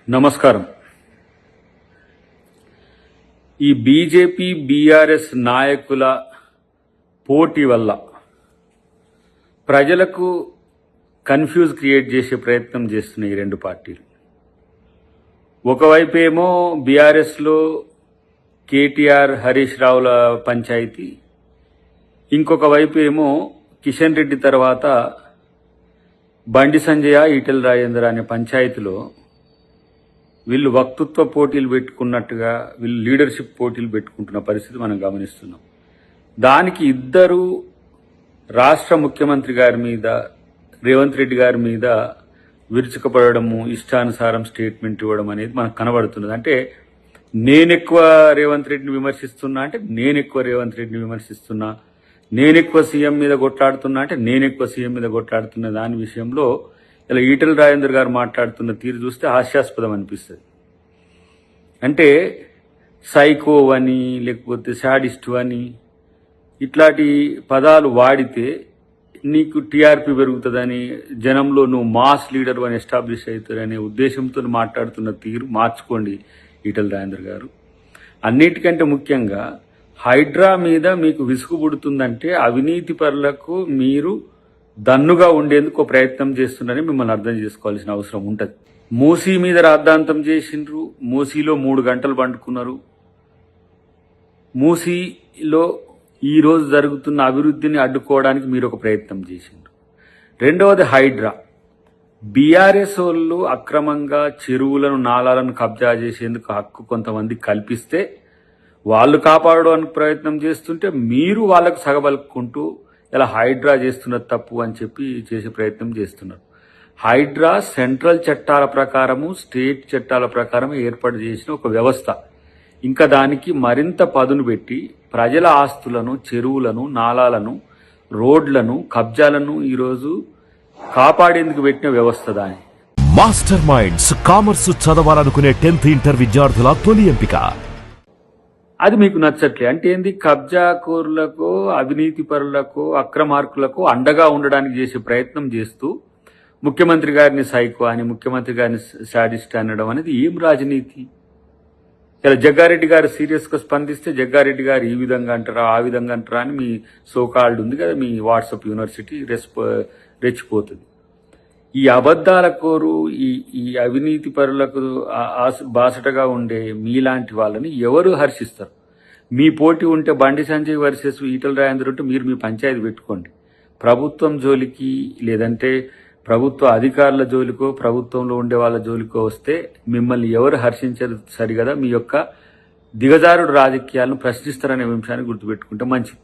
నమస్కారం. ఈ BJP BRS నాయకుల పోటీ వల్ల ప్రజలకు కన్ఫ్యూజ్ క్రియేట్ చేసే ప్రయత్నం చేస్తున్నాయి ఈ రెండు పార్టీలు. ఒకవైపు ఏమో బీఆర్ఎస్లో కేటీఆర్ హరీష్ రావుల పంచాయతీ, ఇంకొక వైపు ఏమో కిషన్ రెడ్డి తర్వాత బండి సంజయ ఈటెల రాజేందర్ అనే పంచాయతీలో వీళ్ళు వక్తృత్వ పోటీలు పెట్టుకున్నట్టుగా వీళ్ళు లీడర్షిప్ పోటీలు పెట్టుకుంటున్న పరిస్థితి మనం గమనిస్తున్నాం. దానికి ఇద్దరు రాష్ట్ర ముఖ్యమంత్రి గారి మీద, రేవంత్ రెడ్డి గారి మీద విరుచుకుపడము, ఇష్టానుసారం స్టేట్మెంట్ ఇవ్వడం అనేది మనకు కనబడుతున్నది. అంటే నేనెక్కువ రేవంత్ రెడ్డిని విమర్శిస్తున్నా అంటే నేనెక్కువ రేవంత్ రెడ్డిని విమర్శిస్తున్నా, నేనెక్కువ సీఎం మీద కొట్లాడుతున్నా అంటే నేనెక్కువ సీఎం మీద కొట్లాడుతున్న దాని విషయంలో ఇలా ఈటెల రాజేందర్ గారు మాట్లాడుతున్న తీరు చూస్తే హాస్యాస్పదం అనిపిస్తుంది. అంటే సైకో అని, లేకపోతే శాడిస్ట్ అని ఇట్లాంటి పదాలు వాడితే నీకు టీఆర్పీ పెరుగుతుందని, జనంలో నువ్వు మాస్ లీడర్ అని ఎస్టాబ్లిష్ అవుతారనే ఉద్దేశంతో మాట్లాడుతున్న తీరు మార్చుకోండి ఈటెల రాజేందర్ గారు. అన్నిటికంటే ముఖ్యంగా హైడ్రా మీద మీకు విసుగు పుడుతుందంటే అవినీతి పరులకు మీరు దన్నుగా ఉండేందుకు ఒక ప్రయత్నం చేస్తున్నారని మిమ్మల్ని అర్థం చేసుకోవాల్సిన అవసరం ఉంటుంది. మూసీ మీద రాద్ధాంతం చేసిండ్రు, మూసీలో 3 గంటలు పండుకున్నారు. మూసీలో ఈరోజు జరుగుతున్న అభివృద్ధిని అడ్డుకోవడానికి మీరు ఒక ప్రయత్నం చేసిండ్రు. రెండవది హైడ్రా. బీఆర్ఎస్ వాళ్ళు అక్రమంగా చెరువులను, నాలాలను కబ్జా చేసేందుకు హక్కు కొంతమంది కల్పిస్తే వాళ్ళు కాపాడడానికి ప్రయత్నం చేస్తుంటే మీరు వాళ్ళకు సగబలుకుంటూ ఇలా హైడ్రా చేస్తున్నది తప్పు అని చెప్పి చేసే ప్రయత్నం చేస్తున్నారు. హైడ్రా సెంట్రల్ చట్టాల ప్రకారము, స్టేట్ చట్టాల ప్రకారం ఏర్పాటు చేసిన ఒక వ్యవస్థ. ఇంకా దానికి మరింత పదును పెట్టి ప్రజల ఆస్తులను, చెరువులను, నాలాలను, రోడ్లను, కబ్జాలను ఈరోజు కాపాడేందుకు పెట్టిన వ్యవస్థ దాని. మాస్టర్ మైండ్స్ కామర్స్ చదవాలనుకునే 10th ఇంటర్ విద్యార్థుల తొలి ఎంపిక. అది మీకు నచ్చట్లే అంటే ఏంది? కబ్జాకోరులకు, అవినీతి పరులకు, అక్రమార్కులకు అండగా ఉండడానికి చేసే ప్రయత్నం చేస్తూ ముఖ్యమంత్రి గారిని సైకో అని, ముఖ్యమంత్రి గారిని శాడిస్ట్ అనడం అనేది ఏం రాజనీతి? ఇలా జగ్గారెడ్డి గారు సీరియస్ గా స్పందిస్తే జగ్గారెడ్డి గారు ఈ విధంగా అంటారా, ఆ విధంగా అంటారా అని మీ సోకాల్డ్ ఉంది కదా, మీ వాట్సాప్ యూనివర్సిటీ రెచ్చిపోతుంది. ఈ అబద్ధాల కోరు, ఈ అవినీతి పరులకు బాసటగా ఉండే మీలాంటి వాళ్ళని ఎవరు హర్షిస్తారు? మీ పోటీ ఉంటే బండి సంజయ్ వర్సెస్ ఈటెల రాజేందర్ ఉంటే మీరు మీ పంచాయతీ పెట్టుకోండి. ప్రభుత్వం జోలికి, లేదంటే ప్రభుత్వ అధికారుల జోలికో, ప్రభుత్వంలో ఉండే వాళ్ళ జోలికో వస్తే మిమ్మల్ని ఎవరు హర్షించరు సరిగదా. మీ యొక్క దిగజారుడు రాజకీయాలను ప్రశ్నిస్తారనే అంశాన్ని గుర్తుపెట్టుకుంటే మంచిది.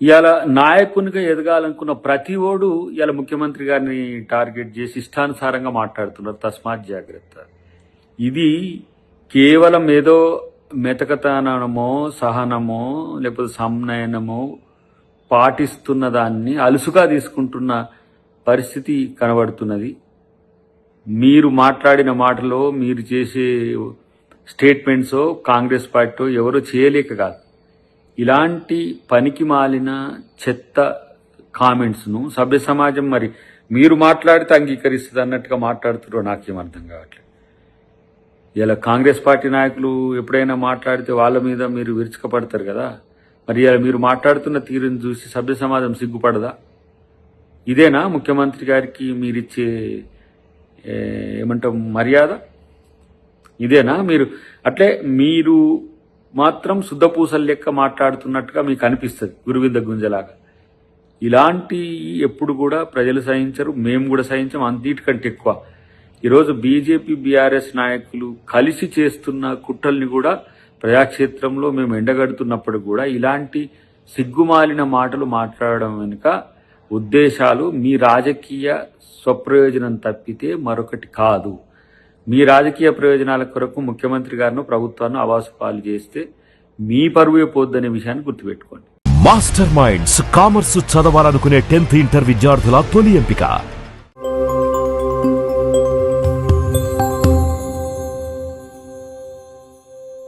ఇవాళ నాయకునిగా ఎదగాలనుకున్న ప్రతి ఓడు ఇవాళ ముఖ్యమంత్రి గారిని టార్గెట్ చేసి ఇష్టానుసారంగా మాట్లాడుతున్నారు. తస్మాత్ జాగ్రత్త. ఇది కేవలం ఏదో మెతకతనమో, సహనమో, లేకపోతే సంనయనమో పాటిస్తున్న దాన్ని అలుసుగా తీసుకుంటున్న పరిస్థితి కనబడుతున్నది. మీరు మాట్లాడిన మాటలో, మీరు చేసే స్టేట్మెంట్సో కాంగ్రెస్ పార్టీ ఎవరో చేయలేక కాదు. ఇలాంటి పనికి మాలిన చెత్త కామెంట్స్ను సభ్య సమాజం మరి మీరు మాట్లాడితే అంగీకరిస్తుంది అన్నట్టుగా మాట్లాడుతున్నారో నాకేం అర్థం కావట్లేదు. ఇలా కాంగ్రెస్ పార్టీ నాయకులు ఎప్పుడైనా మాట్లాడితే వాళ్ళ మీద మీరు విరుచుకపడతారు కదా, మరి ఇలా మీరు మాట్లాడుతున్న తీరుని చూసి సభ్య సమాజం సిగ్గుపడదా? ఇదేనా ముఖ్యమంత్రి గారికి మీరిచ్చే ఏమంటాం మర్యాద? ఇదేనా? మీరు అట్లే మీరు మాత్రం శుద్ధపూసలు లెక్క మాట్లాడుతున్నట్టుగా మీకు అనిపిస్తుంది, గురువింద గుంజలాగా. ఇలాంటి ఎప్పుడు కూడా ప్రజలు సహించరు, మేము కూడా సహించం. అన్నిటికంటే ఎక్కువ ఈరోజు బీజేపీ బీఆర్ఎస్ నాయకులు కలిసి చేస్తున్న కుట్రల్ని కూడా ప్రజాక్షేత్రంలో మేము ఎండగడుతున్నప్పుడు కూడా ఇలాంటి సిగ్గుమాలిన మాటలు మాట్లాడడం వెనుక ఉద్దేశాలు మీ రాజకీయ స్వప్రయోజనం తప్పితే మరొకటి కాదు. మీ రాజకీయ ప్రయోజనాల కొరకు ముఖ్యమంత్రి గారిని, ప్రభుత్వాన్ని అవాసుపాలు చేస్తే మీ పరువే పోద్దనే విషయాన్ని గుర్తుపెట్టుకోండి. మాస్టర్ మైండ్స్ కామర్స్ చదవాలనుకునే 10th ఇంటర్ విద్యార్థుల తొలి ఎంపిక.